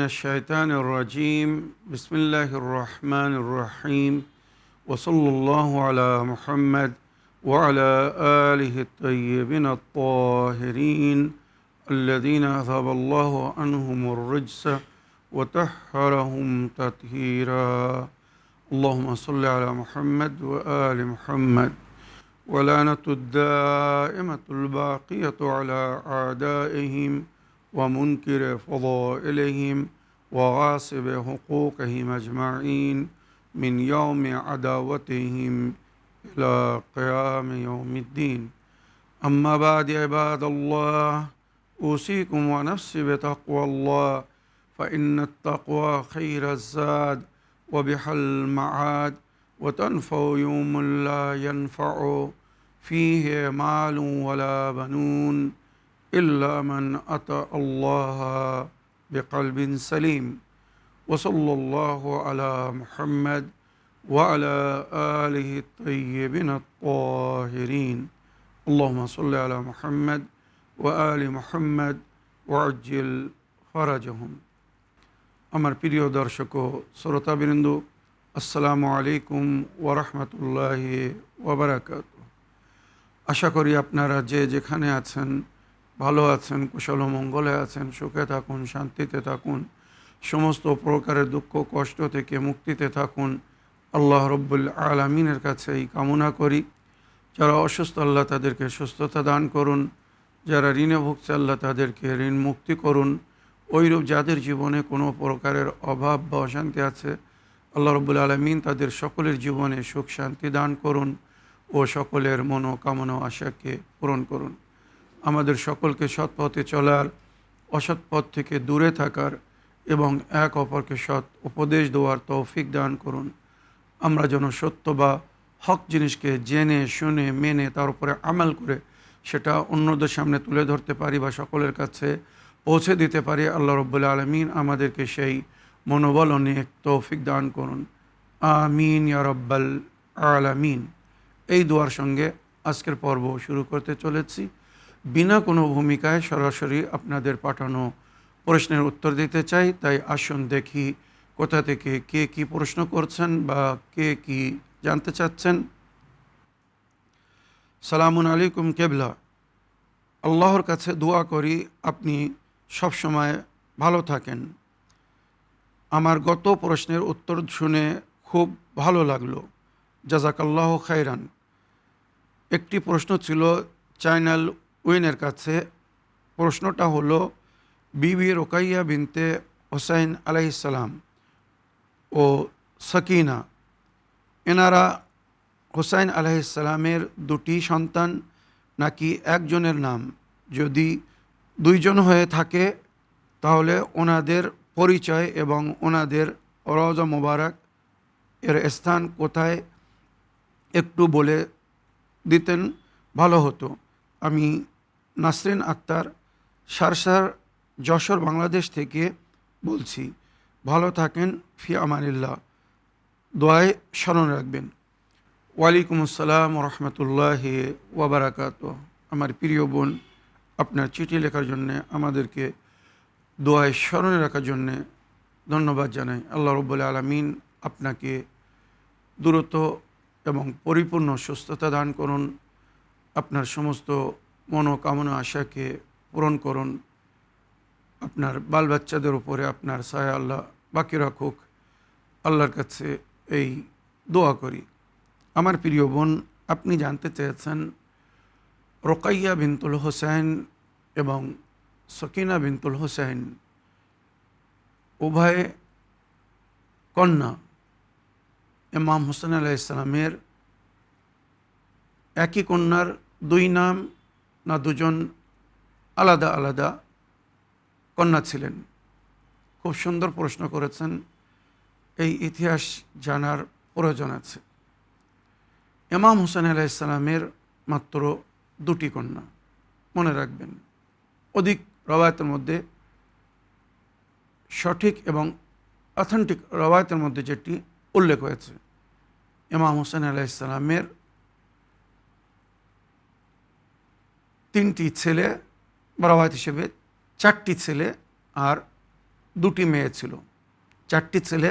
الشيطان الرجيم بسم الله الرحمن الرحيم وصلى الله على محمد وعلى آله الطيبين الطاهرين الذين أذهب الله عنهم الرجس وطهرهم تطهيرا اللهم صل على محمد وآل محمد ولعنة الدائمة الباقية على أعدائهم ومنكر فضائلهم وغاصب حقوقهم أجمعين من يوم عداوتهم إلى قيام يوم الدين أما بعد عباد الله أوصيكم ونفسي بتقوى الله فإن التقوى خير الزاد وبها المعاد وتنفع يوم لا ينفع فيه مال ولا بنون إلا من أتى الله بقلب سليم وصلى الله على محمد وعلى آله الطيبين الطاهرين اللهم صل على محمد وآل محمد وعجل فرجهم আমার প্রিয় দর্শক ও শ্রোতাবৃন্দ আসসালামু আলাইকুম ওয়া রাহমাতুল্লাহি ওয়া বারাকাতুহু। আশা করি আপনারা যে যেখানে আছেন ভালো আছেন, কুশল ও মঙ্গলে আছেন, সুখে থাকুন, শান্তিতে থাকুন, সমস্ত প্রকারের দুঃখ কষ্ট থেকে মুক্তিতে থাকুন। আল্লাহ রব্বুল আলামিনের কাছে এই কামনা করি। যারা অসুস্থ আল্লাহ তাদেরকে সুস্থতা দান করুন, যারা ঋণে ভুগছে আল্লাহ তাদেরকে ঋণ মুক্তি করুন। ওইরূপ যাদের জীবনে কোনো প্রকারের অভাব বা অশান্তি আছে আল্লাহ রব্বুল আলামিন তাদের সকলের জীবনে সুখ শান্তি দান করুন ও সকলের মনোকামনা আশাকে পূরণ করুন। আমাদের সকলকে সৎ পথে চলার, অসৎ পথ থেকে দূরে থাকার এবং এক অপরকে সৎ উপদেশ দেওয়ার তৌফিক দান করুন। আমরা যেন সত্য বা হক জিনিসকে জেনে শুনে মেনে তার উপরে আমল করে সেটা অন্যদের সামনে তুলে ধরতে পারি বা সকলের কাছে পৌঁছে দিতে পারি। আল্লাহ রব্বুল আলামিন আমাদেরকে সেই মনোবল ও নেক তৌফিক দান করুন। আমিন ইয়া রাব্বাল আলামিন। এই দোয়ার সঙ্গে আজকের পর্ব শুরু করতে চলেছি। বিনা কোনো ভূমিকায় সরাসরি আপনাদের পাঠানো প্রশ্নের উত্তর দিতে চাই। তাই আসুন দেখি কোথা থেকে কে কি প্রশ্ন করছেন বা কে কি জানতে চাচ্ছেন। সালামুন আলাইকুম কেবলা। আল্লাহর কাছে দোয়া করি আপনি সবসময় ভালো থাকেন। আমার গত প্রশ্নের উত্তর শুনে খুব ভালো লাগলো, জাযাকাল্লাহ খায়রান। একটি প্রশ্ন ছিল চ্যানেল উইনের কাছে। প্রশ্নটা হলো বিবি রোকাইয়া বিনতে হোসাইন আলাইহিস সালাম ও সাকিনা, এনারা হোসাইন আলাইহিস সালামের দুটি সন্তান নাকি একজনের নাম? যদি দুইজন হয়ে থাকে তাহলে ওনাদের পরিচয় এবং ওনাদের রওজা মোবারক এর স্থান কোথায় একটু বলে দিতেন ভালো হতো। আমি নাসরিন আক্তার, সারসার, যশোর, বাংলাদেশ থেকে বলছি। ভালো থাকেন, ফি আমানিল্লাহ, দোয়ায় স্মরণ রাখবেন। ওয়ালাইকুম আসসালাম রহমতুল্লাহি ওয়া বারাকাতুহু। আমার প্রিয় বোন, আপনার চিঠি লেখার জন্যে, আমাদেরকে দোয়ায় স্মরণে রাখার জন্যে ধন্যবাদ জানাই। আল্লাহ রব্বুল আলামিন আপনাকে দ্রুত এবং পরিপূর্ণ সুস্থতা দান করুন, আপনার সমস্ত মনোকামনা আশাকে পূরণ করুন, আপনার বাল বাচ্চাদের উপরে আপনার ছায়া আল্লাহ বাকি রাখুক। আল্লাহর কাছে এই দোয়া করি। আমার প্রিয় বোন, আপনি জানতে চেয়েছেন রোকাইয়া বিনতুল হোসেন এবং সকিনা বিনতুল হোসেন উভয়ে কন্যা। ইমাম হোসেন আলাইহিস সালামের একই কন্যার দুই নাম না দুজন আলাদা আলাদা কন্যা ছিলেন? খুব সুন্দর প্রশ্ন করেছেন। এই ইতিহাস জানার প্রয়োজন আছে। ইমাম হোসেন আলাইহিস সালামের মাত্র দুটি কন্যা, মনে রাখবেন। অধিক রওয়ায়াতের মধ্যে, সঠিক এবং অথেন্টিক রওয়ায়াতের মধ্যে যেটি উল্লেখ হয়েছে, ইমাম হোসেন আলাইহিস সালামের তিনটি ছেলে, রওয়ায়াত হিসেবে চারটি ছেলে আর দুটি মেয়ে ছিল, চারটি ছেলে,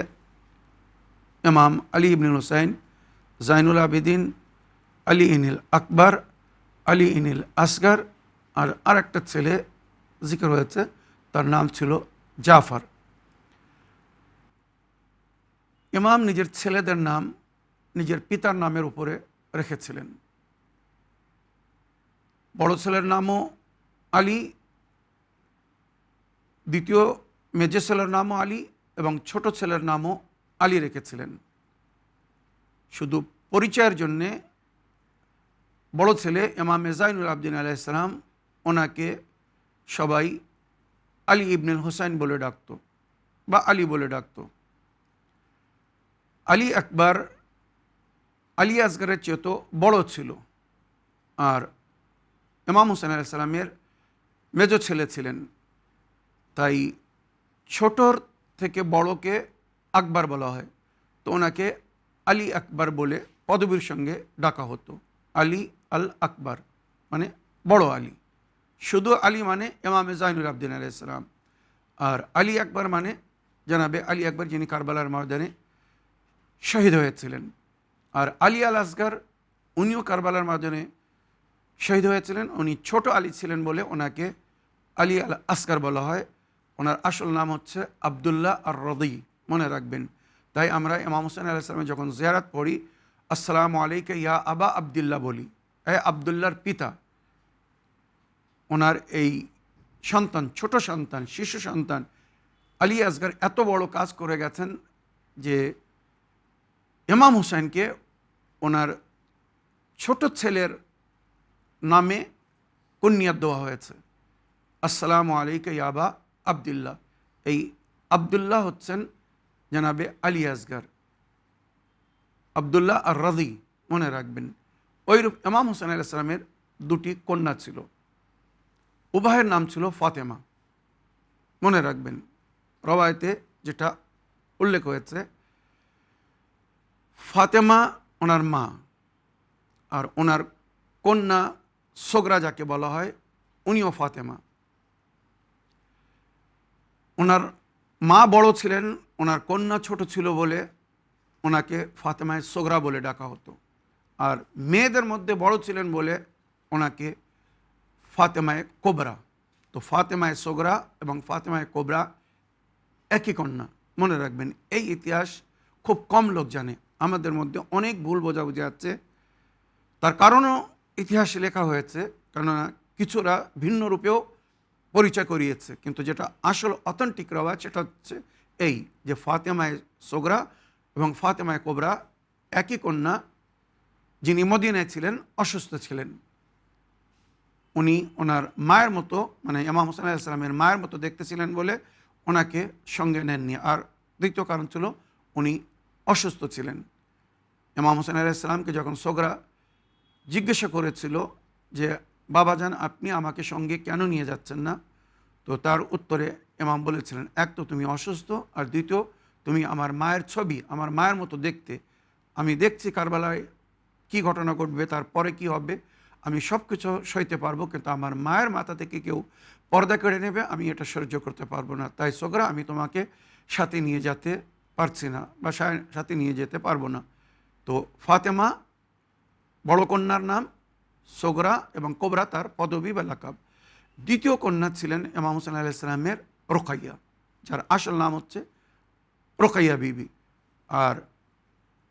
ইমাম আলী ইবনুল হুসাইন, জাইনুল আবেদিন, আলী ইনিল আকবর, আলী ইনিল আসগর, আর আরেকটা ছেলে জিকির হয়েছে, তার নাম ছিল জাফর। ইমাম নিজের ছেলেদের নাম নিজের পিতার নামের উপরে রেখেছিলেন। বড় ছেলের নামও আলী, দ্বিতীয় মেজো ছেলের নামও আলী, এবং ছোট ছেলের নামও আলী রেখেছিলেন। শুধু পরিচয়ের জন্যে বড় ছেলে ইমাম জাইনুল আবদিন আলাইহিস সালাম, ওনাকে সবাই আলী ইবনুল হুসাইন বলে ডাকত বা আলী বলে ডাকত। আলী আকবর আলী আসগরের চেয়ে তো বড় ছিল, আর ইমাম হুসাইন আলাইহিস সালামের মেজো ছেলে ছিলেন, তাই ছোটর থেকে বড়কে আকবর বলা হয়, তো ওনাকে আলী আকবর বলে পদবীর সঙ্গে ডাকা হতো। আলী আল আকবর মানে বড় আলী, শুধু আলী মানে ইমাম জাইনুল আবদিন আলাইহিস সালাম, আর আলী আকবর মানে জনাবে আলী আকবর, যিনি কারবালার ময়দানে শহীদ হয়েছিলেন। আর আলী আল আসগর, উনিও কারবালার ময়দানে শহীদ হয়েছিলেন। উনি ছোট আলী ছিলেন বলে ওনাকে আলী আল আসগর বলা হয়। ওনার আসল নাম হচ্ছে আবদুল্লাহ আর রদি, মনে রাখবেন। তাই আমরা ইমাম হুসাইন আলাইহিস সালামের যখন জিয়ারত পড়ি, আসসালামু আলাইকা ইয়া আবা আবদুল্লাহ বলি, আবদুল্লাহর পিতা। ওনার এই সন্তান, ছোট সন্তান, শিশু সন্তান আলী আসগর এত বড় কাজ করে গেছেন যে ইমাম হুসাইনকে ওনার ছোট ছেলের নামে কুনিয়াত দেওয়া হয়েছে, আসসালামু আলাইকা ইয়া আবা আবদুল্লাহ। এই আবদুল্লাহ হচ্ছেন জনাবে আলী আসগর, আবদুল্লাহ আর রাজি, মনে রাখবেন। ওইরূপ ইমাম হুসাইন আলাইহিস সালামের দুটি কন্যা ছিল, উভয়ের নাম ছিল ফাতেমা, মনে রাখবেন। রওয়ায়েতে যেটা উল্লেখ হয়েছে, ফাতেমা ওনার মা, আর ওনার কন্যা সোগরা যাকে বলা হয়, উনিও ফাতেমা। ওনার মা বড় ছিলেন, ওনার কন্যা ছোট ছিল বলে ওনাকে ফাতেমায় সোগরা বলে ডাকা হতো। আর মেয়েদের মধ্যে বড় ছিলেন বলে ওনাকে ফাতেমায় কোবরা। তো ফাতেমায় সোগরা এবং ফাতেমায় কোবরা একই কন্যা, মনে রাখবেন। এই ইতিহাস খুব কম লোক জানে, আমাদের মধ্যে অনেক ভুল বোঝাবুঝি আছে। তার কারণও ইতিহাসে লেখা হয়েছে, কেননা কিছুরা ভিন্ন রূপেও পরিচয় করিয়েছে, কিন্তু যেটা আসল অথেন্টিক রওয়াজ সেটা হচ্ছে এই যে ফাতেমায় সোগরা এবং ফাতেমায় কোবরা একই কন্যা, যিনি মদিনায় ছিলেন, অসুস্থ ছিলেন। উনি ওনার মায়ের মতো, মানে ইমাম হুসাইন আলাইহিস সালামের মায়ের মতো দেখতে ছিলেন বলে ওনাকে সঙ্গে নেননি। আর দ্বিতীয় কারণ ছিল উনি অসুস্থ ছিলেন। ইমাম হুসাইন আলাইহিস সালামকে যখন সোগরা জিজ্ঞাসা করেছিল যে বাবাজান আপনি আমাকে সঙ্গে কেন নিয়ে যাচ্ছেন না, তো তার উত্তরে ইমাম বলেছিলেন, এক তো তুমি অসুস্থ, আর দ্বিতীয় তুমি আমার মায়ের ছবি, আমার মায়ের মতো দেখতে। আমি দেখছি কারবালায় কি ঘটনা ঘটবে, তারপরে কি হবে, আমি সব কিছু সইতে পারবো, কিন্তু আমার মায়ের মাথা থেকে কেউ পর্দা কেড়ে নেবে, আমি এটা সহ্য করতে পারবো না। তাই সোগরা আমি তোমাকে সাথে নিয়ে যেতে পারছি না বা সাথে নিয়ে যেতে পারবো না। তো ফাতেমা বড় কন্যার নাম, সোগরা এবং কোবরা তার পদবী বা লাকাব। দ্বিতীয় কন্যা ছিলেন ইমাম হুসাইন আলাইহিস সালামের রোকাইয়া, যার আসল নাম হচ্ছে রোকাইয়া বিবি। আর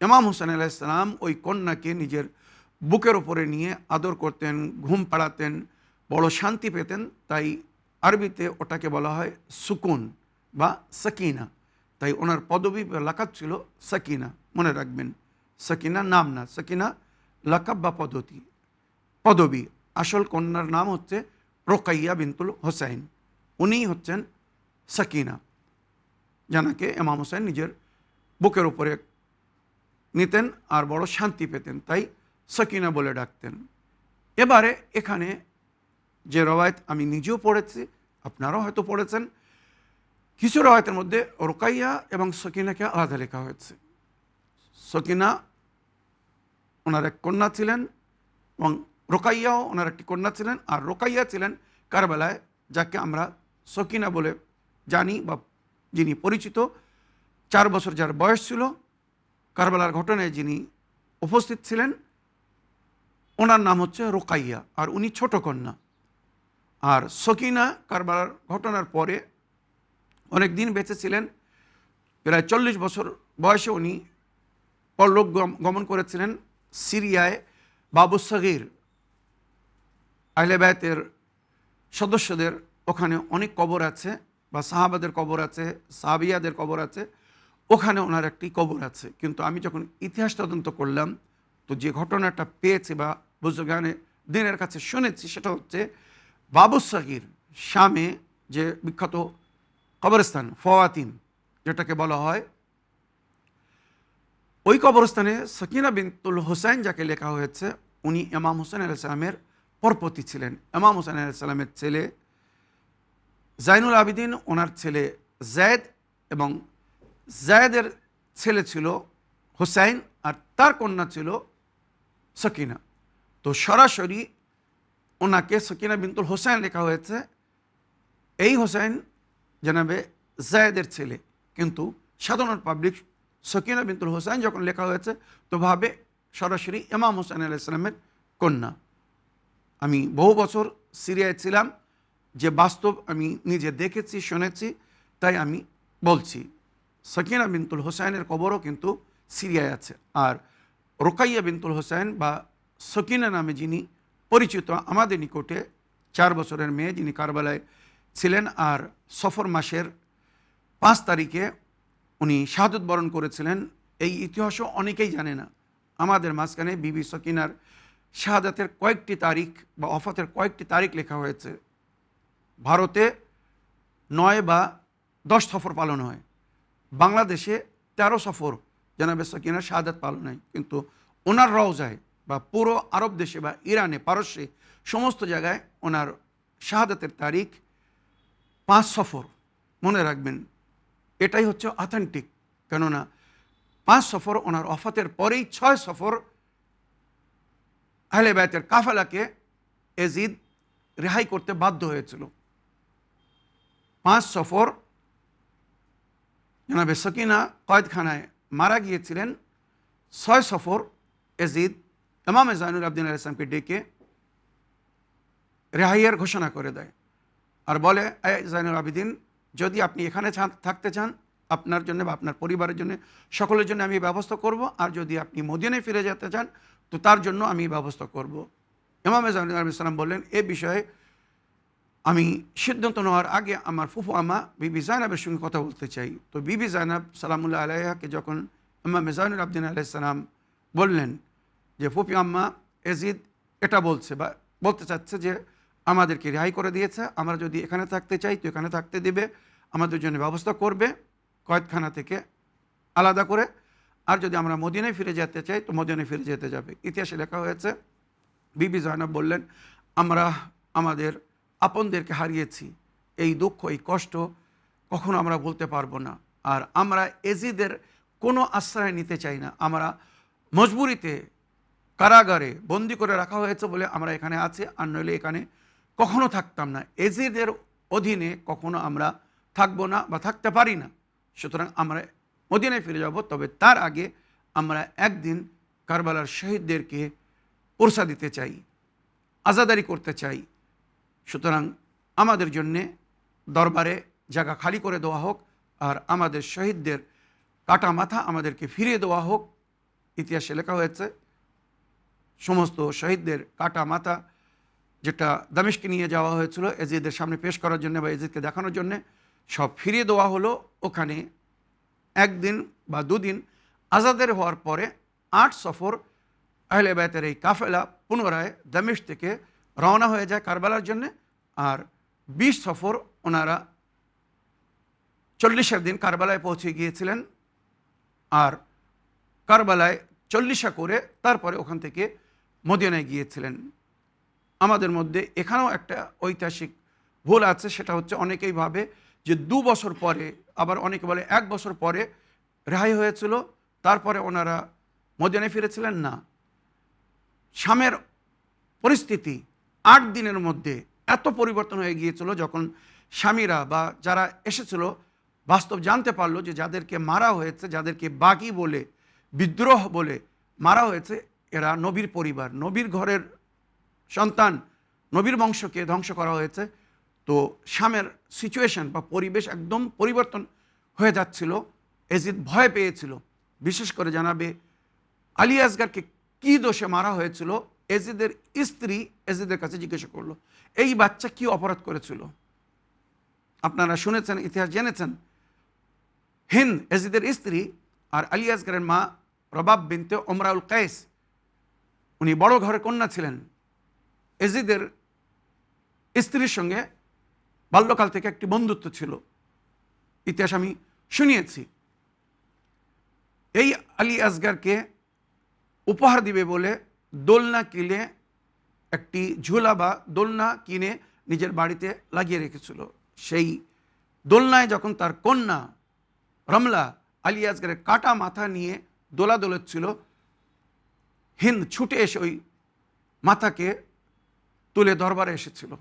ইমাম হুসাইন আলাইহিস সালাম ওই কন্যাকে নিজের বুকের ওপরে নিয়ে আদর করতেন, ঘুম পাড়াতেন, বড় শান্তি পেতেন। তাই আরবিতে ওটাকে বলা হয় সুকুন বা সাকিনা। তাই ওনার পদবী বা লাকাব ছিল সাকিনা, মনে রাখবেন। সাকিনা নাম না, সাকিনা লাকাব বা পদবী। আসল কন্যার নাম হচ্ছে রোকাইয়া বিনতুল হোসাইন, উনিই হচ্ছেন সাকিনা, যাকে ইমাম হোসেন নিজের বুকের উপরে নিতেন আর বড় শান্তি পেতেন, তাই সাকিনা বলে ডাকতেন। এবারে এখানে যে রওয়ায়েত আমি নিজেও পড়েছি, আপনারাও হয়তো পড়েছেন, কিছু রওয়ায়েতের মধ্যে রোকাইয়া এবং সাকিনাকে আলাদা লেখা হয়েছে। সাকিনা ওনার এক কন্যা ছিলেন এবং রোকাইয়াও ওনার একটি কন্যা ছিলেন, আর রোকাইয়া ছিলেন কারবালায় যাকে আমরা সকিনা বলে জানি বা যিনি পরিচিত, 4 বছর যার বয়স ছিল, কারবালার ঘটনায় যিনি উপস্থিত ছিলেন, ওনার নাম হচ্ছে রোকাইয়া, আর উনি ছোট কন্যা। আর সকিনা কারবালার ঘটনার পরে অনেক দিন বেঁচে ছিলেন, প্রায় 40 বছর বয়সে উনি পরলোক গমন করেছিলেন সিরিয়ায়। বাবু সগীর আহলে বায়তের সদস্যদের ওখানে অনেক কবর আছে, বা সাহাবাদের কবর আছে, সাহাবিয়াদের কবর আছে, ওখানে ওনার একটি কবর আছে। কিন্তু আমি যখন ইতিহাস তদন্ত করলাম, তো যে ঘটনাটা পেয়েছি বা বুজুর্গানে দিনের কাছে শুনেছি, সেটা হচ্ছে বাবু সগীর শামে যে বিখ্যাত কবরস্থান ফওয়াতিন যেটাকে বলা হয়, ওই কবরস্থানে সকিনা বিনতুল হুসাইন যাকে লেখা হয়েছে, উনি ইমাম হুসাইন আলাইহিস সালামের পরপতি ছিলেন। ইমাম হুসাইন আলাইহিস সালামের ছেলে জাইনুল আবিদিন, ওনার ছেলে জায়েদ, এবং জায়েদের ছেলে ছিল হুসাইন, আর তার কন্যা ছিল সকিনা। তো সরাসরি ওনাকে সকিনা বিনতুল হুসাইন লেখা হয়েছে। এই হুসাইন জানাবে জায়েদের ছেলে, কিন্তু সাধারণ পাবলিক সকিনা বিনতুল হুসাইন যখন লেখা হয়েছে তো ভাবে সরাসরি ইমাম হুসাইন আলাইহিস সালামের কন্যা। আমি বহু বছর সিরিয়ায় ছিলাম, যে বাস্তব আমি নিজে দেখেছি, শুনেছি, তাই আমি বলছি। সকিনা বিনতুল হুসাইনের কবরও কিন্তু সিরিয়ায় আছে। আর রোকাইয়া বিনতুল হুসাইন বা সকিনা নামে যিনি পরিচিত আমাদের নিকটে, 4 বছরের মেয়ে, যিনি কারবালায় ছিলেন, আর সফর মাসের 5 তারিখে উনি শাহাদত বরণ করেছিলেন। এই ইতিহাসও অনেকেই জানে না। আমাদের মাঝখানে বিবি সকিনার শাহাদাতের কয়েকটি তারিখ বা ওফাতের কয়েকটি তারিখ লেখা হয়েছে। ভারতে 9 বা 10 সফর পালন হয়, বাংলাদেশে 13 সফর জানাবে সকিনার শাহাদাত পালন হয়, কিন্তু ওনার রওজায় বা পুরো আরব দেশে বা ইরানে, পারস্যে, সমস্ত জায়গায় ওনার শাহাদাতের তারিখ 5 সফর। মনে রাখবেন, এটাই হচ্ছে অথেন্টিক। কেননা 5 সফর ওনার ওফাতের পরেই 6 সফর আহলে বায়তের কাফেলাকে এজিদ রেহাই করতে বাধ্য হয়েছিল। 5 সফর জানাবে সকিনা কয়েদখানায় মারা গিয়েছিলেন। 6 সফর এজিদ ইমাম জাইনুল আবদিন আলাইহিস সালামকে ডেকে রেহাইয়ের ঘোষণা করে দেয়, আর বলে, জাইনুল আবিদিন, যদি আপনি এখানে থাকতে চান, আপনার জন্য বা আপনার পরিবারের জন্য, সকলের জন্য আমি ব্যবস্থা করব, আর যদি আপনি মদিনায় ফিরে যেতে চান তো তার জন্য আমি ব্যবস্থা করব। ইমাম জাইনুল আবদিন সালাম বললেন, এ বিষয়ে আমি সিদ্ধান্ত নেওয়ার আগে আমার ফুফু আমা বিবি জাইনাবের সঙ্গে কথা বলতে চাই। তো বিবি জাইনাব সালামুল্লাহ আলাইহাকে যখন ইমাম জাইনুল আবদিন আলাইহিস সালাম বললেন যে ফুফি আম্মা এজিদ এটা বলছে বা বলতে চাচ্ছে যে আমাদেরকে রেহাই করে দিয়েছে, আমরা যদি এখানে থাকতে চাই তো এখানে থাকতে দেবে, আমাদের জন্য ব্যবস্থা করবে কয়েদখানা থেকে আলাদা করে, আর যদি আমরা মদিনায় ফিরে যেতে চাই তো মদিনায় ফিরে যেতে যাবে। ইতিহাসে লেখা হয়েছে, বিবি জাইনাব বললেন, আমরা আমাদের আপনদেরকে হারিয়েছি, এই দুঃখ, এই কষ্ট কখনো আমরা বলতে পারবো না, আর আমরা এজিদের কোনো আশ্রয় নিতে চাই না। আমরা মজবুরিতে কারাগারে বন্দি করে রাখা হয়েছে বলে আমরা এখানে আছি, আর নইলে এখানে কখনো থাকতাম না। এজিদের অধীনে কখনো আমরা থাকবো না বা থাকতে পারি না। সুতরাং আমরা মদিনায় ফিরে যাব, তবে তার আগে আমরা একদিন কারবালার শহীদদেরকে পুরস্কার দিতে চাই, আজাদারি করতে চাই। সুতরাং আমাদের জন্যে দরবারে জায়গা খালি করে দেওয়া হোক, আর আমাদের শহীদদের কাটা মাথা আমাদেরকে ফিরিয়ে দেওয়া হোক। ইতিহাসে লেখা হয়েছে, সমস্ত শহীদদের কাটা মাথা যেটা দামেস্কে নিয়ে যাওয়া হয়েছিল এজিদের সামনে পেশ করার জন্য বা এজিদকে দেখানোর জন্যে, সব ফিরিয়ে দেওয়া হলো। ওখানে একদিন বা দুদিন আজাদের হওয়ার পরে 8 সফর আহলে বায়তের এই কাফেলা পুনরায় দামেস্ক থেকে রওনা হয়ে যায় কারবালার জন্যে, আর 20 সফর ওনারা 40 দিন কারবালায় পৌঁছে গিয়েছিলেন, আর কারবালায় 40 করে তারপরে ওখান থেকে মদিনায় গিয়েছিলেন। আমাদের মধ্যে এখানেও একটা ঐতিহাসিক ভুল আছে, সেটা হচ্ছে অনেকেই ভাবে যে 2 বছর পরে, আবার অনেকে বলে 1 বছর পরে রেহাই হয়েছিল, তারপরে ওনারা মদিনায় ফিরেছিলেন। না, শামের পরিস্থিতি 8 দিনের মধ্যে এত পরিবর্তন হয়ে গিয়েছিল, যখন স্বামীরা বা যারা এসেছিল বাস্তব জানতে পারলো যে যাদেরকে মারা হয়েছে, যাদেরকে বাগী বলে, বিদ্রোহ বলে মারা হয়েছে, এরা নবীর পরিবার, নবীর ঘরের সন্তান, নবীর বংশকে ধ্বংস করা হয়েছে। তো শামের সিচুয়েশন বা পরিবেশ একদম পরিবর্তন হয়ে যাচ্ছিল। এজিদ ভয় পেয়েছিল। বিশেষ করে জানাবে আলী আসগারকে কী দোষে মারা হয়েছিল। এজিদের স্ত্রী এজিদের কাছে জিজ্ঞাসা করলো, এই বাচ্চা কি অপরাধ করেছিল? আপনারা শুনেছেন, ইতিহাস জেনেছেন, হিন্দ এজিদের স্ত্রী আর আলী আসগারের মা রবাব বিনতে ওমরাউল কায়েস, উনি বড় ঘরের কন্যা ছিলেন। এজিদের স্ত্রীর সঙ্গে বাল্যকাল থেকে একটি বন্ধুত্ব ছিল, ইতিহাস আমি শুনিয়েছি। এই আলী আসগারকে উপহার দিবে বলে দোলনা কিনে, একটি ঝুলা বা দোলনা কিনে নিজের বাড়িতে লাগিয়ে রেখেছিল। সেই দোলনায় যখন তার কন্যা রমলা আলী আসগারের কাটা মাথা নিয়ে দোলা দোলাচ্ছিল, হিন্দ ছুটে এসে ওই মাথাকে তুলে দরবারে এসেছিল।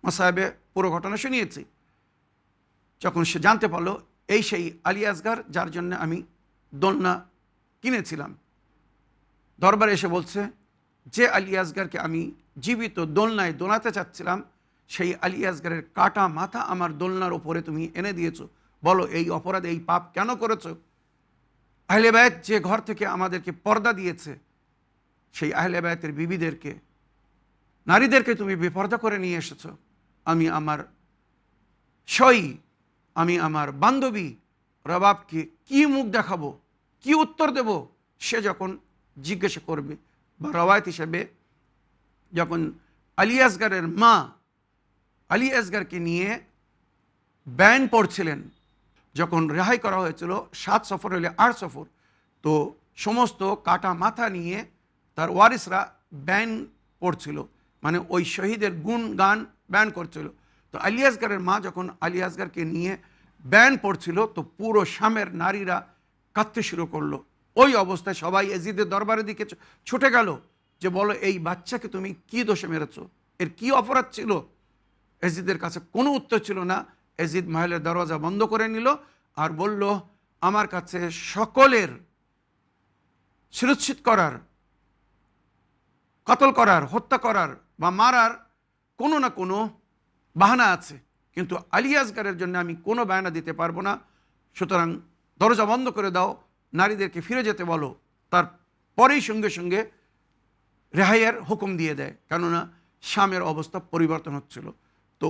মাসাহেবে পুরো ঘটনা শুনিয়েছি। যখন সে জানতে পারলো এই সেই আলী আসগার যার জন্য আমি দোলনা কিনেছিলাম, দরবারে এসে বলছে, যে আলী আসগারকে আমি জীবিত দোলনায় দোলাতে চাচ্ছিলাম, সেই আলী আসগারের কাটা মাথা আমার দোলনার ওপরে তুমি এনে দিয়েছো। বলো এই অপরাধ, এই পাপ কেন করেছো? আহলে বায়ত যে ঘর থেকে আমাদেরকে পর্দা দিয়েছে, সেই আহলে বায়তের বিবিদেরকে, নারীদেরকে তুমি বেপর্দা করে নিয়ে এসেছো। আমি আমার সই, আমি আমার বান্ধবী রবাবকে কি মুখ দেখাবো, কি উত্তর দেব? সে যখন জিজ্ঞাসা করবে, বা রওয়ায়ত হিসেবে যখন আলী আসগারের মা আলী আসগারকে নিয়ে ব্যান পড়ছিলেন, যখন রেহাই করা হয়েছিল 7 সফর হলে 8 সফর, তো সমস্ত কাটা মাথা নিয়ে তার ওয়ারিসরা ব্যান পড়ছিল, মানে ওই শহীদের গুণ গান ব্যান করছিল। তো আলী আসগারের মা যখন আলী আসগারকে নিয়ে ব্যান পড়ছিল, তো পুরো শামের নারীরা কাঁদতে শুরু করলো। ওই অবস্থায় সবাই এজিদের দরবারের দিকে ছুটে গেল যে বলো এই বাচ্চাকে তুমি কি দোষে মেরেছো, এর কি অপরাধ ছিল? এজিদের কাছে কোনো উত্তর ছিল না। এজিদ মাহলের দরওয়াজা বন্ধ করে নিল আর বলল, আমার কাছে সকলের শিরচ্ছেদ করার, কতল করার, হত্যা করার বা মারার কোনো না কোনো বাহানা আছে, কিন্তু আলী আসগারের জন্য আমি কোনো বাহানা দিতে পারবো না। সুতরাং দরজা বন্ধ করে দাও, নারীদেরকে ফিরে যেতে বলো। তারপরেই সঙ্গে সঙ্গে রেহাইয়ের হুকুম দিয়ে দেয়, কেননা শামের অবস্থা পরিবর্তন হচ্ছিল। তো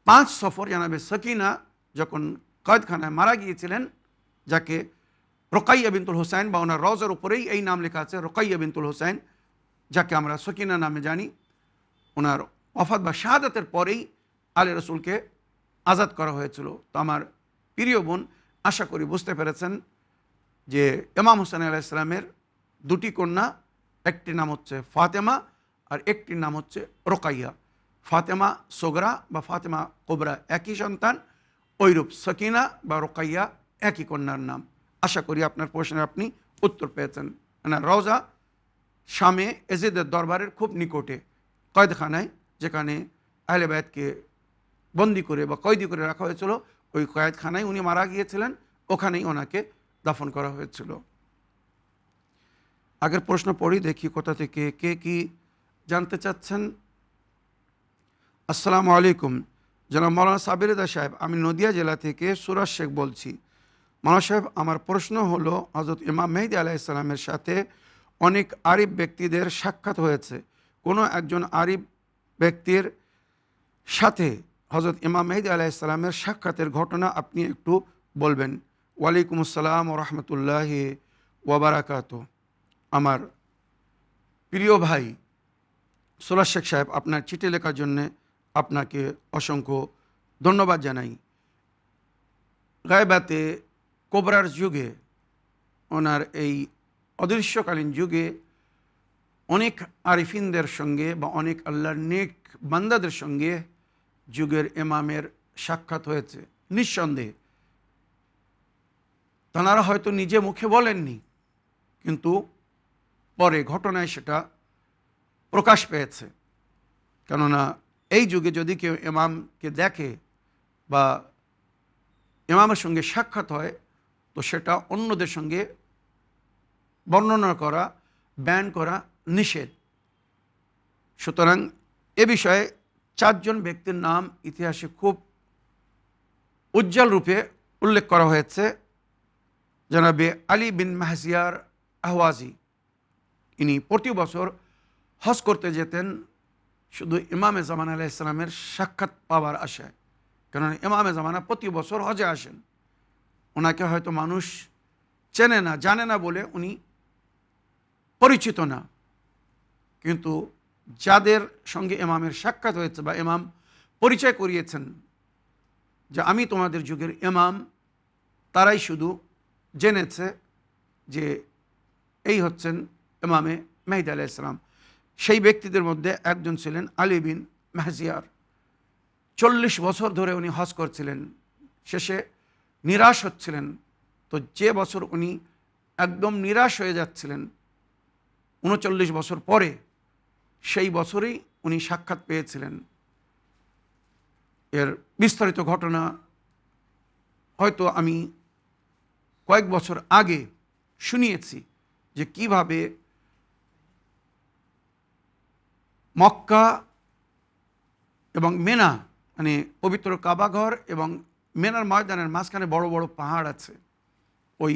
5 সফর জানাবে সকিনা যখন কয়েদখানায় মারা গিয়েছিলেন, যাকে রোকাইয়া বিনতুল হোসাইন, বা ওনার রওজার উপরেই এই নাম লেখা আছে রোকাইয়া বিনতুল হোসাইন, যাকে আমরা সকিনা নামে জানি, ওনার ওয়াফাত বা শাহাদাতের পরেই আলী রসুলকে আজাদ করা হয়েছিল। তো আমার প্রিয় বোন, আশা করি বুঝতে পেরেছেন যে ইমাম হোসেন আলাইহিস সালামের 2টি কন্যা, একটির নাম হচ্ছে ফাতেমা আর একটির নাম হচ্ছে রোকাইয়া। ফাতেমা সোগরা বা ফাতেমা কোবরা একই সন্তান, ওইরূপ সকিনা বা রোকাইয়া একই কন্যার নাম। আশা করি আপনার প্রশ্নের আপনি উত্তর পেয়েছেন। না, রওজা শামে এজিদের দরবারের খুব নিকটে, কয়েদখানায়, যেখানে আহলে বায়তকে বন্দি করে বা কয়েদি করে রাখা হয়েছিল, ওই কয়েদখানায় উনি মারা গিয়েছিলেন, ওখানেই ওনাকে দাফন করা হয়েছিল। আগের প্রশ্ন পড়ি, দেখি কোথা থেকে কে কি জানতে চাচ্ছেন। আসসালামু আলাইকুম, জনাব মৌলানা সাবির রেজা সাহেব, আমি নদিয়া জেলা থেকে সুরাজ শেখ বলছি। মৌলানা সাহেব, আমার প্রশ্ন হলো, হযরত ইমাম মেহদী আলাইহিস সালামের সাথে অনেক আরিফ ব্যক্তিদের সাক্ষাৎ হয়েছে, কোনো একজন আরিফ ব্যক্তির সাথে হযরত ইমাম মেহদী আলাইহিস সালামের সাক্ষাতের ঘটনা আপনি একটু বলবেন। ওয়ালাইকুম আসসালাম ওয়া রাহমাতুল্লাহি ওয়া বারাকাতুহু। আমার প্রিয় ভাই সুরাজ শেখ সাহেব, আপনার চিঠি লেখার জন্যে আপনাকে অসংখ্য ধন্যবাদ জানাই। গায়বাতে কোবরার যুগে, ওনার এই অদৃশ্যকালীন যুগে অনেক আরিফিনদের সঙ্গে বা অনেক আল্লাহর নেক বান্দাদের সঙ্গে যুগের ইমামের সাক্ষাৎ হয়েছে। নিঃসন্দেহে তাঁরা হয়তো নিজে মুখে বলেননি, কিন্তু পরে ঘটনায় সেটা প্রকাশ পেয়েছে। কেননা এই যুগে যদি কেউ ইমামকে দেখে বা ইমামের সঙ্গে সাক্ষাৎ হয়, তো সেটা অন্যদের সঙ্গে বর্ণনা করা, বয়ান করা নিষেধ। সুতরাং এ বিষয়ে 4 জন ব্যক্তির নাম ইতিহাসে খুব উজ্জ্বল রূপে উল্লেখ করা হয়েছে। জনাবে আলী বিন মাহজিয়ার আহওয়াজি, ইনি প্রতি বছর হজ করতে যেতেন শুধু ইমামে জামানা আলাইহিস সালামের সাক্ষাৎ পাওয়ার আশায়। কেননা ইমামে জামানা প্রতি বছর হজে আসেন, ওনাকে হয়তো মানুষ চেনে না, জানে না বলে উনি পরিচিত না, কিন্তু যাদের সঙ্গে ইমামের সাক্ষাৎ হয়েছে বা ইমাম পরিচয় করিয়েছেন যে আমি তোমাদের যুগের ইমাম, তারাই শুধু জেনেছে যে এই হচ্ছেন ইমামে মেহদী আলাইহিস সালাম। সেই ব্যক্তিদের মধ্যে একজন ছিলেন আলী বিন মাহজিয়ার। 40 বছর ধরে উনি হজ করছিলেন, শেষে নিরাশ হচ্ছিলেন। তো যে বছর উনি একদম নিরাশ হয়ে যাচ্ছিলেন 39 বছর পরে, সেই বছরেই উনি সাক্ষাৎ পেয়েছিলেন। এর বিস্তারিত ঘটনা হয়তো আমি কয়েক বছর আগে শুনিয়েছি যে কিভাবে মক্কা এবং মেনা, মানে পবিত্র কাবাঘর এবং মেনার ময়দানের মাঝখানে বড় বড় পাহাড় আছে। ওই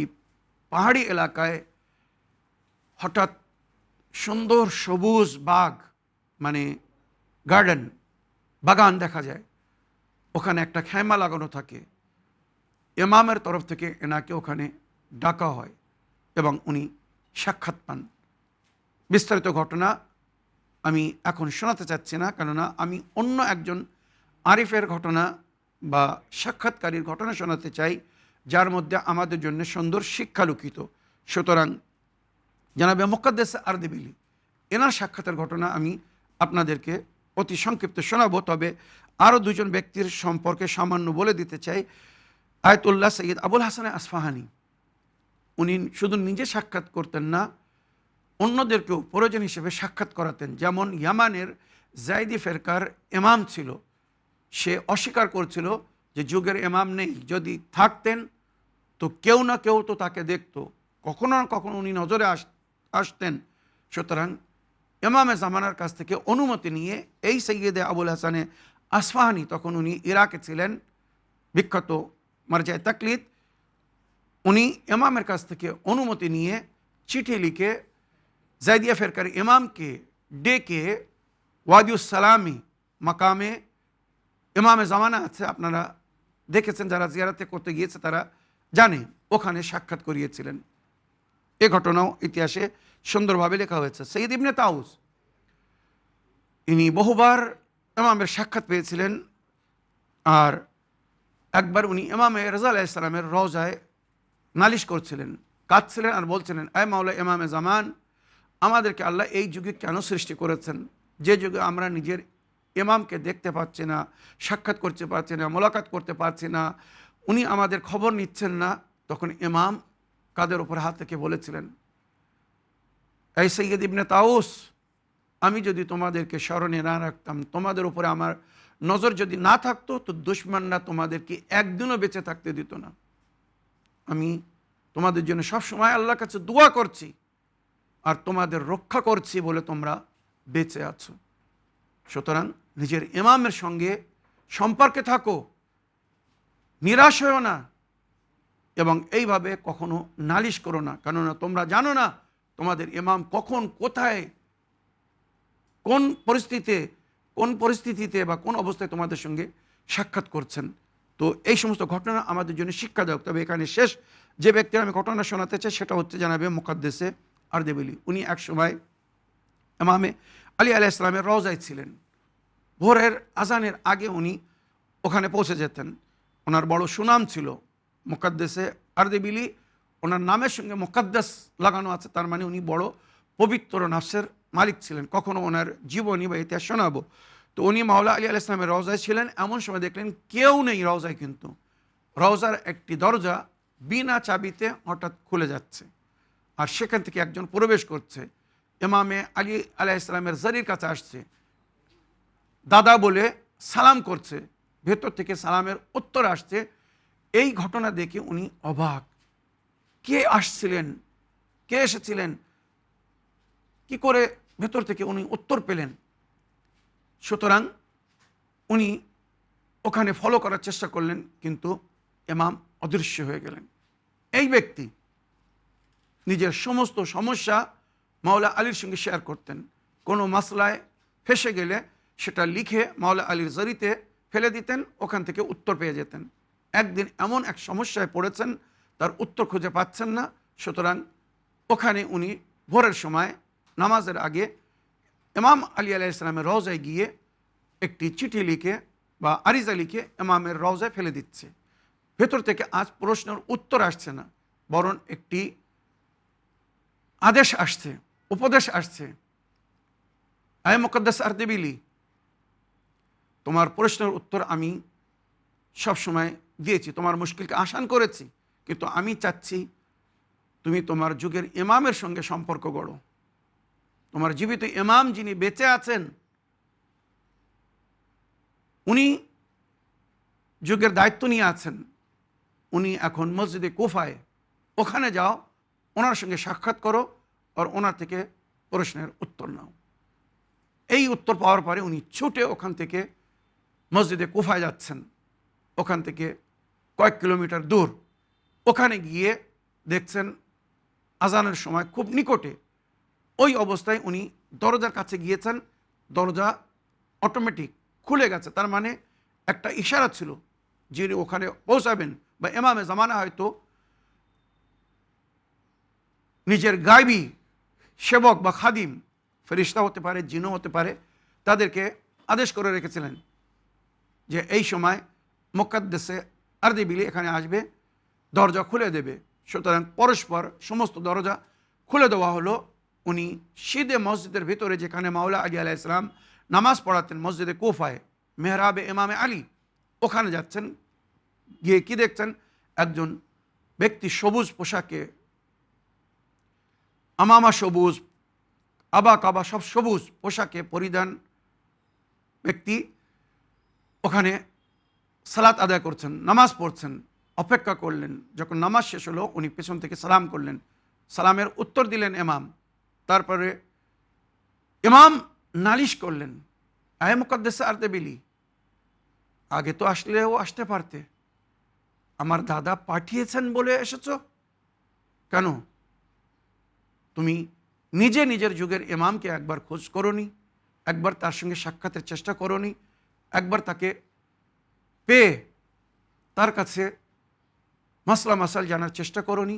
পাহাড়ি এলাকায় হঠাৎ সুন্দর সবুজ বাগ, মানে গার্ডেন, বাগান দেখা যায়। ওখানে একটা খেমা লাগানো থাকে। ইমামের তরফ থেকে এনাকে ওখানে ডাকা হয় এবং উনি সাক্ষাৎ পান। বিস্তারিত ঘটনা আমি এখন শোনাতে চাচ্ছি না, কেননা আমি অন্য একজন আরিফের ঘটনা বা সাক্ষাৎকারীর ঘটনা শোনাতে চাই, যার মধ্যে আমাদের জন্য সুন্দর শিক্ষা লুকিত। সুতরাং জনাবে মুকাদ্দাস আরদেবিলি, এনার সাক্ষাতের ঘটনা আমি আপনাদেরকে অতি সংক্ষিপ্ত শোনাবো। তবে আরও 2 জন ব্যক্তির সম্পর্কে সামান্য বলে দিতে চাই। আয়াতুল্লাহ সৈয়দ আবুল হাসান আসফাহানি, উনি শুধু নিজে সাক্ষাৎ করতেন না, অন্যদেরকেও প্রয়োজন হিসেবে সাক্ষাৎ করাতেন। যেমন ইয়ামানের জাইদি ফেরকার ইমাম ছিল, সে অস্বীকার করছিল যে যুগের ইমাম নেই, যদি থাকতেন তো কেউ না কেউ তো তাকে দেখতো, কখনো না কখনো উনি নজরে আসতেন। সুতরাং ইমামে জামানার কাছ থেকে অনুমতি নিয়ে এই সৈয়দে আবুল হাসানে আসফাহানি, তখন উনি ইরাকে ছিলেন, বিখ্যাত মারজায়ে তাকলিদ, উনি ইমামের কাছ থেকে অনুমতি নিয়ে চিঠি লিখে জাইদিয়া ফেরকার ইমামকে ডেকে ওয়াদিউস সালামি মাকামে ইমামে জামানা আছে, আপনারা দেখেছেন, যারা জিয়ারতে করতে গিয়েছে তারা জানে, ওখানে সাক্ষাৎ করিয়েছিলেন। এ ঘটনাও ইতিহাসে সুন্দরভাবে লেখা হয়েছে। সৈয়দ ইবনে তাউস, ইনি বহুবার ইমামের সাক্ষাৎ পেয়েছিলেন। আর একবার উনি ইমামে রাজা আলাইহিস সালামের রওজায় নালিশ করছিলেন, কাঁদছিলেন আর বলছিলেন, আয় মাওলা ইমামে জামান, আমাদেরকে আল্লাহ এই যুগে কেন সৃষ্টি করেছেন, যে যুগে আমরা নিজের ইমামকে দেখতে পাচ্ছি না, সাক্ষাৎ করতে পারছি না, মোলাকাত করতে পারছি না, উনি আমাদের খবর নিচ্ছেন না। তখন ইমাম কাদের উপর হাত থেকে বলেছিলেন, এই সৈয়দ ইবনে তাউস, আমি যদি তোমাদেরকে স্মরণে না রাখতাম, তোমাদের উপরে আমার নজর যদি না থাকতো, তো দুশমনরা তোমাদেরকে একদিনও বেঁচে থাকতে দিত না। আমি তোমাদের জন্য সবসময় আল্লাহর কাছে দোয়া করছি আর তোমাদের রক্ষা করছি বলে তোমরা বেঁচে আছো। সুতরাং নিজের ইমামের সঙ্গে সম্পর্কে থাকো, নিরাশ হও না, এবং এইভাবে কখনো নালিশ করো না, কেননা তোমরা জানো না তোমাদের ইমাম কখন, কোথায়, কোন পরিস্থিতিতে বা কোন অবস্থায় তোমাদের সঙ্গে সাক্ষাৎ করছেন। তো এই সমস্ত ঘটনা আমাদের জন্য শিক্ষাদায়ক। তবে এখানে শেষ যে ব্যক্তির আমি ঘটনা শোনাতে চাই সেটা হচ্ছে জানাবে মুকাদ্দেসে আরদেবিলি। উনি একসময় ইমামে আলী আলাইহিস সালামের রওজায় ছিলেন। ভোরের আজানের আগে উনি ওখানে পৌঁছে যেতেন। ওনার বড় সুনাম ছিল। মুকাদ্দেসে আরদেবিলি, ওনার নামের সঙ্গে মুকাদ্দাস লাগানো আছে, তার মানে উনি বড় পবিত্র নাফসের মালিক ছিলেন। কখনো ওনার জীবনী বা ইতিহাস শোনাবো। তো উনি মাওলা আলী আলাইহিস সালামের রওজায় ছিলেন। এমন সময় দেখলেন কেউ নেই রওজায়, কিন্তু রওজার একটি দরজা বিনা চাবিতে হঠাৎ খুলে যাচ্ছে, আর সেখান থেকে একজন প্রবেশ করছে। ইমামে আলী আলাইহিস সালামের জারির কাছে আসছে, দাদা বলে সালাম করছে, ভেতর থেকে সালামের উত্তর আসছে, এই ঘটনা দেখে উনি অবাক, কে আসছিলেন, কে এসেছিলেন, কি করে ভেতর থেকে উনি উত্তর পেলেন। সুতরাং উনি ওখানে ফলো করার চেষ্টা করলেন, কিন্তু ইমাম অদৃশ্য হয়ে গেলেন। এই ব্যক্তি নিজের সমস্ত সমস্যা মাওলা আলীর সঙ্গে শেয়ার করতেন। কোনো মাসলায় ফেসে গেলে সেটা লিখে মাওলা আলীর জরিতে ফেলে দিতেন, ওখান থেকে উত্তর পেয়ে যেতেন। একদিন এমন এক সমস্যায় পড়েছেন, তার উত্তর খুঁজে পাচ্ছেন না। সুতরাং ওখানে উনি ভোরের সময় নামাজের আগে ইমাম আলী আলাইহিস সালামের রওজায় গিয়ে একটি চিঠি লিখে বা আরিজা লিখে ইমামের রওজায় ফেলে দিচ্ছে। ভেতর থেকে আজ প্রশ্নের উত্তর আসছে না, বরং একটি আদেশ আসছে, উপদেশ আসছে, আয়ে মুকদ্দাস আরদেবিলি, তোমার প্রশ্নের উত্তর আমি সবসময় দিয়েছি, তোমার মুশকিলকে আসান করেছি, কিন্তু আমি চাচ্ছি তুমি তোমার যুগের ইমামের সঙ্গে সম্পর্ক গড়ো। তোমার জীবিত ইমাম যিনি বেঁচে আছেন, উনি যুগের দায়িত্ব নিয়ে আছেন, উনি এখন মসজিদে কুফায়, ওখানে যাও, ওনার সঙ্গে সাক্ষাৎ করো, আর ওনার থেকে প্রশ্নের উত্তর নাও। এই উত্তর পাওয়ার পরে উনি ছুটে ওখান থেকে মসজিদে কুফায় যাচ্ছেন। ওখান থেকে কয়েক কিলোমিটার দূর, ওখানে গিয়ে দেখছেন আজানের সময় খুব নিকটে। ওই অবস্থায় উনি দরজার কাছে গিয়েছেন, দরজা অটোমেটিক খুলে গেছে। তার মানে একটা ইশারা ছিল, যিনি ওখানে পৌঁছাবেন বা ইমামে জামানা হয়তো নিজের গায়বী সেবক বা খাদিম, ফেরেশতা হতে পারে, জিনও হতে পারে, তাদেরকে আদেশ করে রেখেছিলেন যে এই সময় মুকদ্দাসে আরদেবিলি এখানে আসবে, দরজা খুলে দেবে। সুতরাং পরস্পর সমস্ত দরজা খুলে দেওয়া হলো। উনি সিধে মসজিদের ভিতরে, যেখানে মাওলা আলী আলাইহিস সালাম নামাজ পড়াতেন, মসজিদে কুফায় মেহরাবে ইমামে আলী, ওখানে যাচ্ছেন। গিয়ে কি দেখছেন, একজন ব্যক্তি সবুজ পোশাকে, আমামা সবুজ, আবা কাবা সব সবুজ পোশাকে পরিধান ব্যক্তি ওখানে সালাত আদায় করছেন, নামাজ পড়ছেন। অপেক্ষা করলেন, যখন নামাজ শেষ হলো উনি পেছন থেকে সালাম করলেন, সালামের উত্তর দিলেন ইমাম। তারপরে ইমাম নালিশ করলেন, আয়ে মুকদ্দাস আরদেবিলি, আগে তো আসলেও আসতে পারতে, আমার দাদা পাঠিয়েছেন বলে এসেছ কেন? তুমি নিজে নিজের যুগের ইমামকে একবার খোঁজ করোনি, একবার তার সঙ্গে সাক্ষাতের চেষ্টা করোনি, একবার তাকে পেয়ে তার কাছে মাসলা মাসাল জানার চেষ্টা করোনি?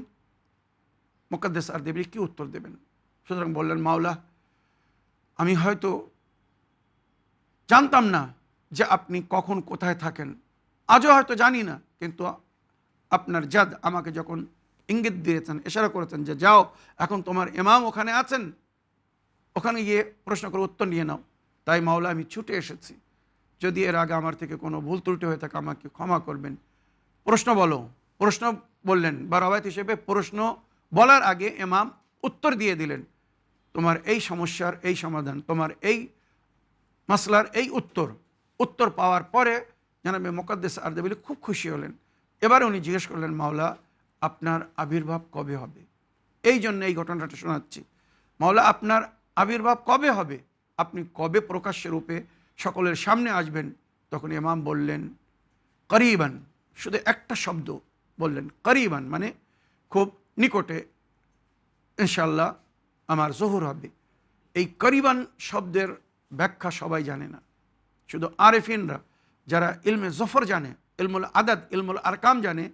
মুকদ্দাস আরদেবিলি কি উত্তর দেবেন? সুতরাং বললেন, মাওলা, আমি হয়তো জানতাম না যে আপনি কখন কোথায় থাকেন, আজও হয়তো জানি না, কিন্তু আপনার জাদ আমাকে যখন ইঙ্গিত দিয়েছেন, ইশারা করেছেন যে যাও, এখন তোমার ইমাম ওখানে আছেন, ওখানে গিয়ে প্রশ্ন করে উত্তর নিয়ে নাও, তাই মাওলা আমি ছুটে এসেছি। যদি এর আগে আমার থেকে কোনো ভুল ত্রুটি হয়ে থাকে আমাকে ক্ষমা করবেন। প্রশ্ন বলো। প্রশ্ন বললেন, বা রওয়ায়াত হিসেবে প্রশ্ন বলার আগে ইমাম উত্তর দিয়ে দিলেন, তোমার এই সমস্যার এই সমাধান, তোমার এই মাসলার এই উত্তর। উত্তর পাওয়ার পরে জানাবে মুকদ্দাস আরদেবিলি খুব খুশি হলেন। এবারে উনি জিজ্ঞেস করলেন, মাওলা, আপনার আবির্ভাব কবে হবে? এই জন্য এই ঘটনাটা শোনাচ্ছি। মাওলা, আপনার আবির্ভাব কবে হবে? আপনি কবে প্রকাশ্য রূপে সকলের সামনে আসবেন? তখন ইমাম বললেন, করিবান। শুধু একটা শব্দ বললেন, করিবান, মানে খুব নিকটে ইনশাল্লাহ আমার জোহর হবে। এই করিবান শব্দের ব্যাখ্যা সবাই জানে না, শুধু আরেফিনরা, যারা ইলমে জফর জানে, ইলমুল আদাদ, ইলমুল আরকাম জানে,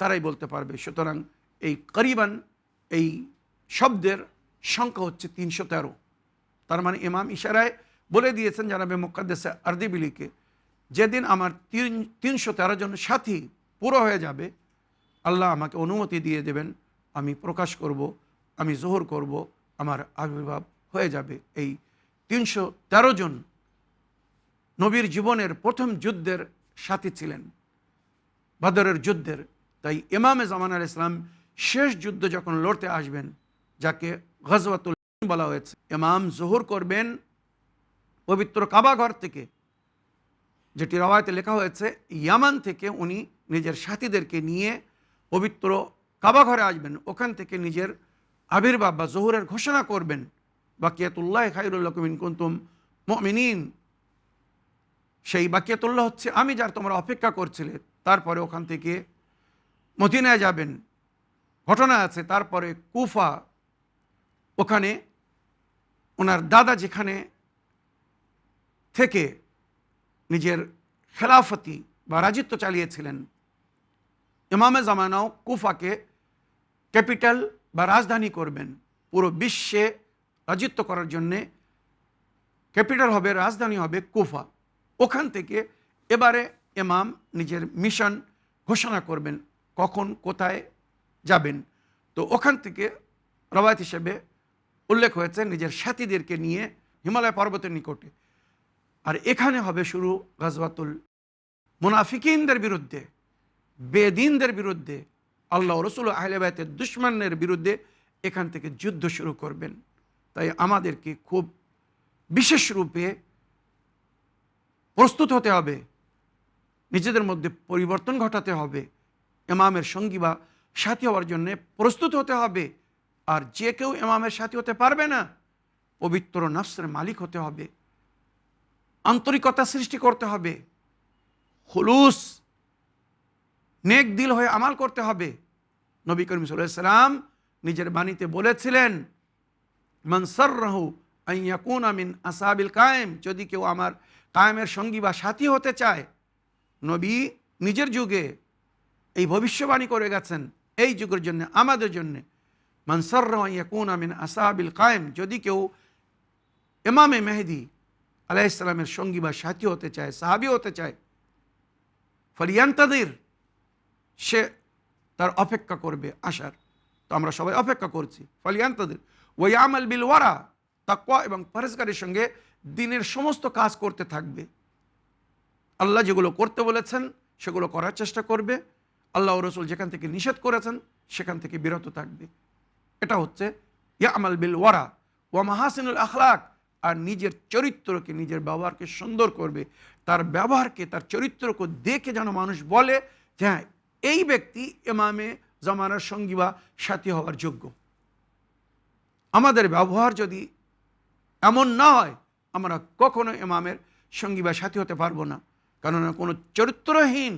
তারাই বলতে পারবে। সুতরাং এই করিবান, এই শব্দের সংখ্যা হচ্ছে 313। তার মানে ইমাম ইশারায় বলে দিয়েছেন জানাবে মুকদ্দাস আরদেবিলিকে, যেদিন আমার 313 জন সাথী পুরো হয়ে যাবে, আল্লাহ আমাকে অনুমতি দিয়ে দেবেন, আমি প্রকাশ করব, আমি জোহর করব, আমার আবির্ভাব হয়ে যাবে। এই 313 জন নবীর জীবনের প্রথম যুদ্ধের সাথী ছিলেন, বদরের যুদ্ধের। তাই ইমামে জামান আলাইহিস সালাম শেষ যুদ্ধ যখন লড়তে আসবেন, যাকে গজওয়াতুল বলা হয়েছে, ইমাম জোহর করবেন পবিত্র কাবা ঘর থেকে, যেটি রওয়ায়াতে লেখা হয়েছে ইয়ামান থেকে উনি নিজের সাথীদেরকে নিয়ে পবিত্র কাবা ঘরে আসবেন, ওখান থেকে নিজের আবির্ভাব বা জোহরের ঘোষণা করবেন। বাকিয়াতুল্লাহ খায়রুল লাকুম ইন কুনতুম মুমিনিন, সেই বাকিয়াতুল্লাহ হচ্ছে আমি, যার তোমরা অপেক্ষা করছিলে। তারপরে ওখান থেকে মদিনায় যাবেন, ঘটনা আছে। তারপরে কুফা, ওখানে ওনার দাদা যেখানে থেকে নিজের খেলাফতি বা রাজত্ব চালিয়েছিলেন, ইমামে জামানাও কুফাকে ক্যাপিটাল বা রাজধানী করবেন। পুরো বিশ্বে রাজত্ব করার জন্যে ক্যাপিটাল হবে, রাজধানী হবে কুফা। ওখান থেকে এবারে ইমাম নিজের মিশন ঘোষণা করবেন, কখন কোথায় যাবেন। তো ওখান থেকে রবায়ত হিসেবে উল্লেখ হয়েছে নিজের সাথীদেরকে নিয়ে হিমালয় পর্বতের নিকটে। আর এখানে হবে শুরু গাজওয়াতুল মুনাফিকিনদের বিরুদ্ধে, বেদিনদের বিরুদ্ধে, আল্লাহ রসুল আহলে বাইতের দুশমনের বিরুদ্ধে এখান থেকে যুদ্ধ শুরু করবেন। তাই আমাদেরকে খুব বিশেষ রূপে প্রস্তুত হতে হবে, নিজেদের মধ্যে পরিবর্তন ঘটাতে হবে, ইমামের সঙ্গী বা সাথী হওয়ার জন্য প্রস্তুত হতে হবে। আর যে কেউ ইমামের সাথী হতে পারবে না, পবিত্র নফসের মালিক হতে হবে, আন্তরিকতা সৃষ্টি করতে হবে, খুলুস নেক দিল হয়ে আমাল করতে হবে। নবী করিম সাল্লাল্লাহু আলাইহি ওয়াসাল্লাম নিজের বাণীতে বলেছিলেন, মান সাররাহু আন ইয়াকুনা মিন আসহাবিল কায়েম, যদি কেউ আমার কায়েমের সঙ্গী বা সাথী হতে চায়। নবী নিজের যুগে এই ভবিষ্যবাণী করে গেছেন, এই যুগের জন্য, আমাদের জন্য। মান সাররাহু আন ইয়াকুনা মিন আসহাবিল কায়েম, যদি কেউ ইমামে মেহেদী আলাইহিস সালামের সঙ্গী বা সাথী হতে চায়, সাহাবী হতে চায়, ফালিয়ান্তাদির, সে তার অপেক্ষা করবে আসার। তো আমরা সবাই অপেক্ষা করছি। ফালিয়ান্তাদির ওয়া ইয়ামাল বিল ওয়ারা, তাকওয়া এবং পরহেজগারির সঙ্গে দিনের সমস্ত কাজ করতে থাকবে। আল্লাহ যেগুলো করতে বলেছেন সেগুলো করার চেষ্টা করবে, আল্লাহ ও রসুল যেখান থেকে নিষেধ করেছেন সেখান থেকে বিরত থাকবে। এটা হচ্ছে ইয়ামাল বিল ওয়ারা ওয়া মাহাসিনুল আখলাক। আর নিজের চরিত্রকে, নিজের ব্যবহারকে সুন্দর করবে, তার ব্যবহারকে, তার চরিত্রকে দেখে যেন মানুষ বলে যে হ্যাঁ, এই ব্যক্তি ইমামে জামানার সঙ্গী বা সাথী হওয়ার যোগ্য। আমাদের ব্যবহার যদি এমন না হয়, আমরা কখনো ইমামের সঙ্গী বা সাথী হতে পারবো না। কেননা কোনো চরিত্রহীন,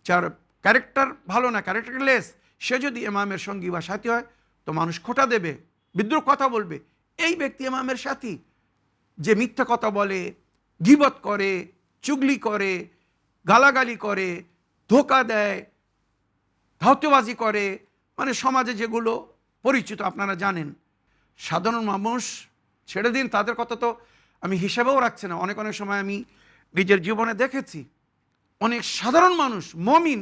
যার ক্যারেক্টার ভালো না, ক্যারেক্টারলেস, সে যদি ইমামের সঙ্গী বা সাথী হয় তো মানুষ খোঁটা দেবে, বিদ্রুপ কথা বলবে, এই ব্যক্তি ইমামের সাথী। যে মিথ্যা কথা বলে, গীবত করে, চুগলি করে, গালাগালি করে, ধোঁকা দেয়, ধাওতেবাজি করে, মানে সমাজে যেগুলো পরিচিত আপনারা জানেন। সাধারণ মানুষ ছেড়ে দিন, তাদের কথা তো আমি হিসাবেও রাখছি না। অনেক অনেক সময় আমি নিজের জীবনে দেখেছি, অনেক সাধারণ মানুষ, মমিন,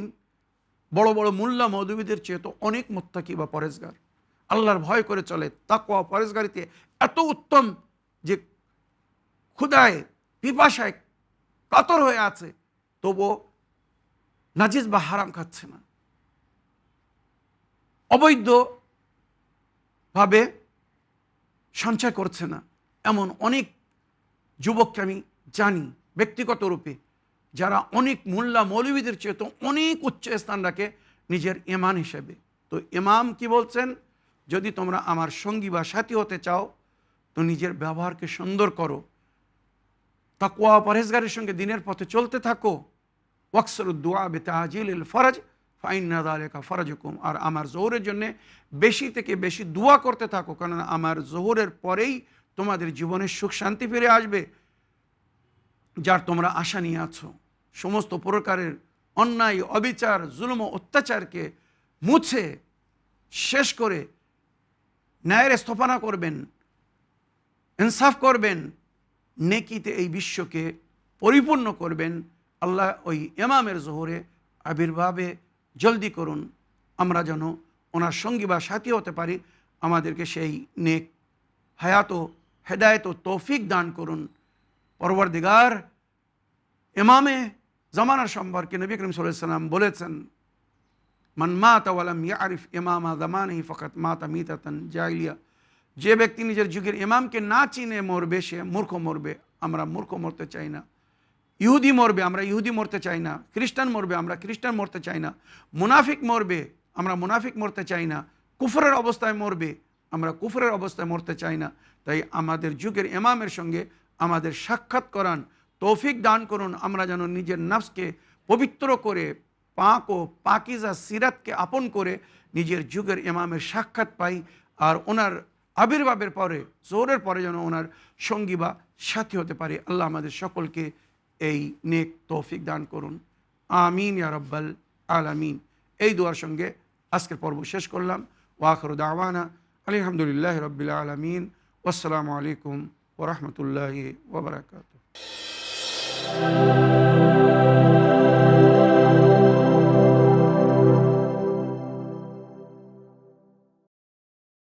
বড় বড় মোল্লা মৌলবীদের চেয়ে তো অনেক মুত্তাকি বা পরেজগার, আল্লাহর ভয় করে চলে, তাকওয়া পরেজগারিতে এত উত্তম যে ক্ষুধায় পিপাসায় কাতর হয়ে আছে, তবুও নাজিস বা হারাম খাচ্ছে না, অবৈধভাবে সঞ্চয় করছে না। এমন অনেক যুবককে আমি জানি ব্যক্তিগত রূপে, যারা অনেক মোল্লা মৌলবীদের চেয়ে তো অনেক উচ্চ স্থান রাখে নিজের ইমান হিসেবে। তো ইমাম কি বলছেন, যদি তোমরা আমার সঙ্গী বা সাথী হতে চাও তো নিজের ব্যবহারকে সুন্দর করো, তাকওয়া পরহেজগারের সঙ্গে দিনের পথে চলতে থাকো। ওয়াকসরুদ দুআ বিতাজিলিল ফরজ ফাইন্না যালিকা ফরজুকুম, আর আমার জোহরের জন্য বেশি থেকে বেশি দোয়া করতে থাকো, কারণ আমার জোহরের পরেই তোমাদের জীবনের সুখ শান্তি ফিরে আসবে, যার তোমরা আশা নিয়ে আছো। সমস্ত প্রকারের অন্যায়, অবিচার, জুলুম ও অত্যাচারকে মুছে শেষ করে ন্যায়ের স্থাপনা করবেন, ইনসাফ করবেন, নেকিতে এই বিশ্বকে পরিপূর্ণ করবেন। আল্লাহ ওই ইমামের জোহরে আবির্ভাবে জলদি করুন, আমরা যেন ওনার সঙ্গী বা সাথী হতে পারি। আমাদেরকে সেই নেক হায়াত ও হেদায়েত ও তৌফিক দান করুন। পরওয়ারদিগার ইমামে জামানার সম্পর্কে নবী করিম সাল্লাল্লাহু আলাইহি ওয়াসাল্লাম বলেছেন, মান মাতা ওয়া লাম ইয়ারিফ ইমামা জামানিহি ফাকাত মাতা মিতাতান জাহিলিয়া, যে ব্যক্তি নিজের যুগের ইমামকে না চিনে মরবে সে মূর্খ মরবে। আমরা মূর্খ মরতে চাই না, ইহুদি মরবে, আমরা ইহুদি মরতে চাই না। খ্রিস্টান মরবে, আমরা খ্রিস্টান মরতে চাই না। মুনাফিক মরবে, আমরা মুনাফিক মরতে চাই না। কুফরের অবস্থায় মরবে, আমরা কুফরের অবস্থায় মরতে চাই না। তাই আমাদের যুগের ইমামের সঙ্গে আমাদের সাক্ষাৎ করান তৌফিক দান করুন, আমরা যেন নিজের নফসকে পবিত্র করে পাক ও পাকিজা সিরাতকে আপন করে নিজের যুগের ইমামের সাক্ষাৎ পাই। আর ওনার আবির্ভাবের পরে, জোহরের পরে যেন ওনার সঙ্গী বা সাথী হতে পারে। আল্লাহ আমাদের সকলকে এই নেক তৌফিক দান করুন। আমিন ইয়া রাব্বাল আলামিন। এই দোয়ার সঙ্গে আজকের পর্ব শেষ করলাম। ওয়া আখিরু দাওয়ানা আলহামদুলিল্লাহি রাব্বিল আলামিন। ওয়াসসালামু আলাইকুম ওয়া রাহমাতুল্লাহি ওয়া বারাকাতুহু।